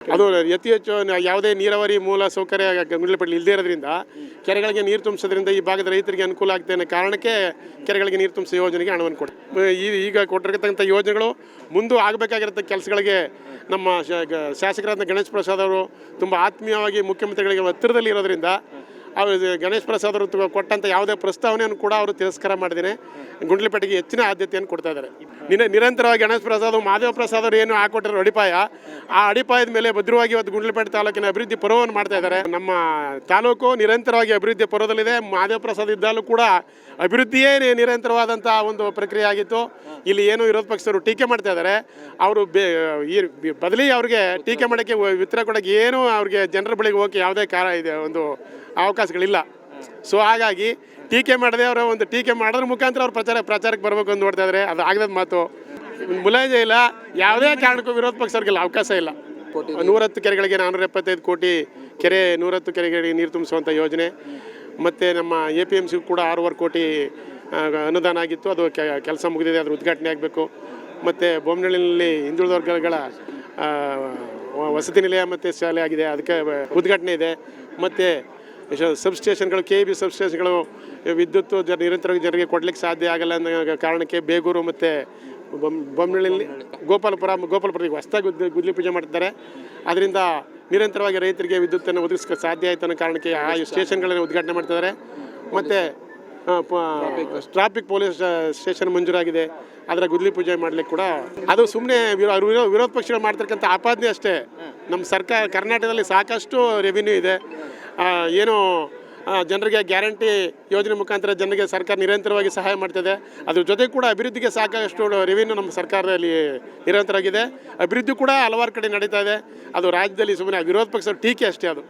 ಅದು ಅತಿ ಹೆಚ್ಚು ಯಾವುದೇ ನೀರಾವರಿ ಮೂಲ ಸೌಕರ್ಯ ಗುಂಡ್ಲುಪೇಟೆಯಲ್ಲಿ ಇಲ್ಲದೇ ಇರೋದ್ರಿಂದ ಕೆರೆಗಳಿಗೆ ನೀರು ತುಂಬಿಸೋದ್ರಿಂದ ಈ ಭಾಗದ ರೈತರಿಗೆ ಅನುಕೂಲ ಆಗ್ತದೆ ಅನ್ನೋ ಕಾರಣಕ್ಕೆ ಕೆರೆಗಳಿಗೆ ನೀರು ತುಂಬಿಸೋ ಯೋಜನೆಗೆ ಹಣವನ್ನು ಕೊಡಿ. ಈಗ ಕೊಟ್ಟಿರತಕ್ಕಂಥ ಯೋಜನೆಗಳು ಮುಂದೆ ಆಗಬೇಕಾಗಿರೋ ಕೆಲಸಗಳಿಗೆ ನಮ್ಮ ಶಾಸಕರಾದ ಗಣೇಶ್ ಪ್ರಸಾದ್ ಅವರು ತುಂಬ ಆತ್ಮೀಯವಾಗಿ ಮುಖ್ಯಮಂತ್ರಿಗಳಿಗೆ ಹತ್ತಿರದಲ್ಲಿ ಇರೋದ್ರಿಂದ ಅವರು ಗಣೇಶ್ ಪ್ರಸಾದ್ ಅವರು ಕೊಟ್ಟಂಥ ಯಾವುದೇ ಪ್ರಸ್ತಾವನೆಯನ್ನು ಕೂಡ ಅವರು ತಿರಸ್ಕಾರ ಮಾಡಿದ್ದೇನೆ. ಗುಂಡ್ಲುಪೇಟೆಗೆ ಹೆಚ್ಚಿನ ಆದ್ಯತೆಯನ್ನು ಕೊಡ್ತಾ ಇದ್ದಾರೆ. ನಿರಂತರವಾಗಿ ಗಣೇಶ್ ಪ್ರಸಾದ್ ಮಹಾದೇವ ಪ್ರಸಾದ್ ಅವರು ಏನು ಹಾಕೊಟ್ಟಿರೋ ಅಡಿಪಾಯ, ಆ ಅಡಿಪಾಯದ ಮೇಲೆ ಭದ್ರವಾಗಿ ಇವತ್ತು ಗುಂಡ್ಲುಪೇಟೆ ತಾಲೂಕಿನ ಅಭಿವೃದ್ಧಿ ಪರ್ವವನ್ನು ಮಾಡ್ತಾ ಇದ್ದಾರೆ. ನಮ್ಮ ತಾಲೂಕು ನಿರಂತರವಾಗಿ ಅಭಿವೃದ್ಧಿ ಪರ್ವದಲ್ಲಿದೆ. ಮಹಾದೇವ ಪ್ರಸಾದ್ ಇದ್ದಾಗಲೂ ಕೂಡ ಅಭಿವೃದ್ಧಿಯೇ ನಿರಂತರವಾದಂಥ ಒಂದು ಪ್ರಕ್ರಿಯೆ ಆಗಿತ್ತು. ಇಲ್ಲಿ ಏನು ವಿರೋಧ ಪಕ್ಷದವರು ಟೀಕೆ ಮಾಡ್ತಾ ಇದ್ದಾರೆ, ಅವರು ಬದಲಿ ಅವ್ರಿಗೆ ಟೀಕೆ ಮಾಡೋಕ್ಕೆ ಉತ್ತರ ಕೊಡೋಕ್ಕೆ ಏನು ಅವ್ರಿಗೆ ಜನರ ಬಳಿಗೆ ಹೋಗಿ ಯಾವುದೇ ಇದೆ ಒಂದು ಅವಕಾಶಗಳಿಲ್ಲ. ಸೊ ಹಾಗಾಗಿ ಟೀಕೆ ಮಾಡದೆ ಅವರ ಒಂದು ಟೀಕೆ ಮಾಡೋದ್ರ ಮುಖಾಂತರ ಅವ್ರು ಪ್ರಚಾರಕ್ಕೆ ಬರಬೇಕು ಅಂತ ನೋಡ್ತಾ ಇದ್ದಾರೆ. ಅದು ಆಗದ ಮಾತು, ಮುಲಾಜೆ ಇಲ್ಲ. ಯಾವುದೇ ಕಾರಣಕ್ಕೂ ವಿರೋಧ ಪಕ್ಷದವ್ರಿಗೆಲ್ಲ ಅವಕಾಶ ಇಲ್ಲ. 110 ಕೆರೆಗಳಿಗೆ 475 ಕೋಟಿ ಕೆರೆ 110 ಕೆರೆಗಳಿಗೆ ನೀರು ತುಂಬಿಸುವಂಥ ಯೋಜನೆ, ಮತ್ತು ನಮ್ಮ APMC ಕೂಡ 6.5 ಕೋಟಿ ಅನುದಾನ ಆಗಿತ್ತು. ಅದು ಕೆಲಸ ಮುಗಿದಿದೆ, ಅದ್ರ ಉದ್ಘಾಟನೆ ಆಗಬೇಕು. ಮತ್ತು ಬೊಮ್ಮನಹಳ್ಳಿಯಲ್ಲಿ ಹಿಂದುಳಿದ ವರ್ಗಗಳ ವಸತಿ ನಿಲಯ ಮತ್ತು ಶಾಲೆ ಆಗಿದೆ, ಅದಕ್ಕೆ ಉದ್ಘಾಟನೆ ಇದೆ. ಮತ್ತು ಸಬ್ಸ್ಟೇಷನ್ಗಳು KEB ಸಬ್ಸ್ಟೇಷನ್ಗಳು ವಿದ್ಯುತ್ ನಿರಂತರವಾಗಿ ಜನರಿಗೆ ಕೊಡಲಿಕ್ಕೆ ಸಾಧ್ಯ ಆಗಲ್ಲ ಅನ್ನೋ ಕಾರಣಕ್ಕೆ ಬೇಗೂರು ಮತ್ತು ಬೊಮ್ಮನಹಳ್ಳಿಯಲ್ಲಿ ಗೋಪಾಲಪುರಕ್ಕೆ ಹೊಸದಾಗಿ ಗುದ್ಲಿ ಪೂಜೆ ಮಾಡ್ತಿದ್ದಾರೆ. ಅದರಿಂದ ನಿರಂತರವಾಗಿ ರೈತರಿಗೆ ವಿದ್ಯುತ್ತನ್ನು ಒದಗಿಸಕ್ಕೆ ಸಾಧ್ಯ ಆಯಿತು ಅನ್ನೋ ಕಾರಣಕ್ಕೆ ಆ ಸ್ಟೇಷನ್ಗಳನ್ನು ಉದ್ಘಾಟನೆ ಮಾಡ್ತಿದ್ದಾರೆ. ಮತ್ತು ಟ್ರಾಫಿಕ್ ಪೊಲೀಸ್ ಸ್ಟೇಷನ್ ಮಂಜೂರಾಗಿದೆ, ಅದರ ಗುದ್ಲಿ ಪೂಜೆ ಮಾಡಲಿಕ್ಕೆ ಕೂಡ ಅದು ಸುಮ್ಮನೆ ವಿರೋಧ ಪಕ್ಷಗಳು ಮಾಡ್ತಕ್ಕಂಥ ಆಪಾದನೆ ಅಷ್ಟೇ. ನಮ್ಮ ಸರ್ಕಾರ ಕರ್ನಾಟಕದಲ್ಲಿ ಸಾಕಷ್ಟು ರೆವಿನ್ಯೂ ಇದೆ. ಏನು ಜನರಿಗೆ ಗ್ಯಾರಂಟಿ ಯೋಜನೆ ಮುಖಾಂತರ ಜನರಿಗೆ ಸರ್ಕಾರ ನಿರಂತರವಾಗಿ ಸಹಾಯ ಮಾಡ್ತಿದೆ. ಅದ್ರ ಜೊತೆಗೆ ಕೂಡ ಅಭಿವೃದ್ಧಿಗೆ ಸಾಕಷ್ಟು ರೆವಿನ್ಯೂ ನಮ್ಮ ಸರ್ಕಾರದಲ್ಲಿ ನಿರಂತರವಾಗಿದೆ. ಅಭಿವೃದ್ಧಿ ಕೂಡ ಹಲವಾರು ಕಡೆ ನಡೀತಾ ಇದೆ. ಅದು ರಾಜ್ಯದಲ್ಲಿ ಸುಮ್ಮನೆ ವಿರೋಧ ಪಕ್ಷದ ಟೀಕೆ ಅಷ್ಟೇ ಅದು.